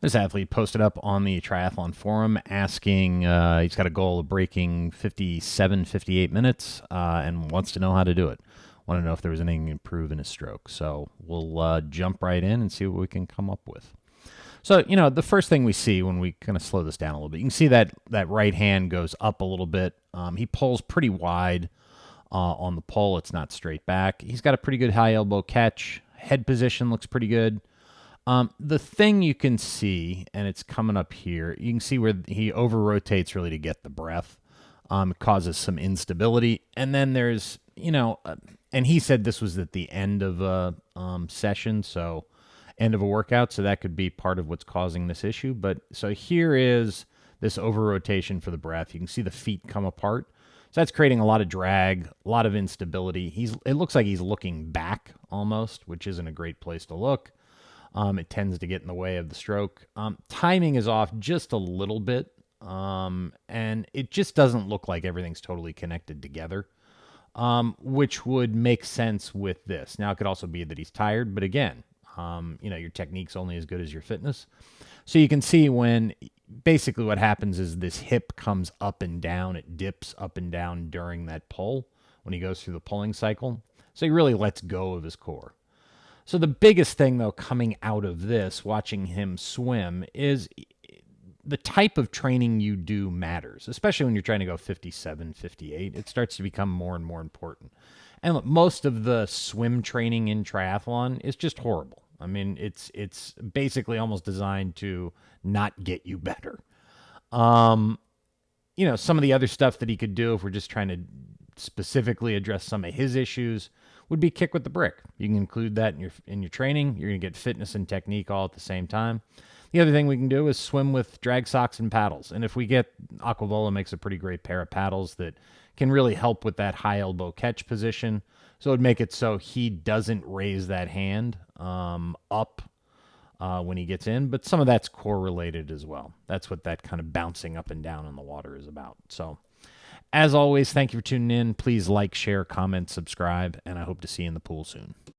This athlete posted up on the Triathlon Forum asking, he's got a goal of breaking 57, 58 minutes and wants to know how to do it. Want to know if there was anything to improve in his stroke. So we'll jump right in and see what we can come up with. So, the first thing we see when we kind of slow this down a little bit, you can see that right hand goes up a little bit. He pulls pretty wide on the pull. It's not straight back. He's got a pretty good high elbow catch. Head position looks pretty good. The thing you can see, and it's coming up here, you can see where he over-rotates really to get the breath. It causes some instability. And then there's, and he said this was at the end of a session, so end of a workout, so that could be part of what's causing this issue. But so here is this over-rotation for the breath. You can see the feet come apart. So that's creating a lot of drag, a lot of instability. It looks like he's looking back almost, which isn't a great place to look. It tends to get in the way of the stroke. Timing is off just a little bit, and it just doesn't look like everything's totally connected together, which would make sense with this. Now, it could also be that he's tired, but again, your technique's only as good as your fitness. So you can see when basically what happens is this hip comes up and down. It dips up and down during that pull when he goes through the pulling cycle. So he really lets go of his core. So the biggest thing, though, coming out of this, watching him swim, is the type of training you do matters, especially when you're trying to go 57, 58. It starts to become more and more important. And look, most of the swim training in triathlon is just horrible. I mean, it's basically almost designed to not get you better. Some of the other stuff that he could do, if we're just trying to specifically address some of his issues, would be kick with the brick. You can include that in your training. You're going to get fitness and technique all at the same time. The other thing we can do is swim with drag socks and paddles. And if we get, Aquavola makes a pretty great pair of paddles that can really help with that high elbow catch position. So it would make it so he doesn't raise that hand up when he gets in. But some of that's core related as well. That's what that kind of bouncing up and down in the water is about. So as always, thank you for tuning in. Please like, share, comment, subscribe, and I hope to see you in the pool soon.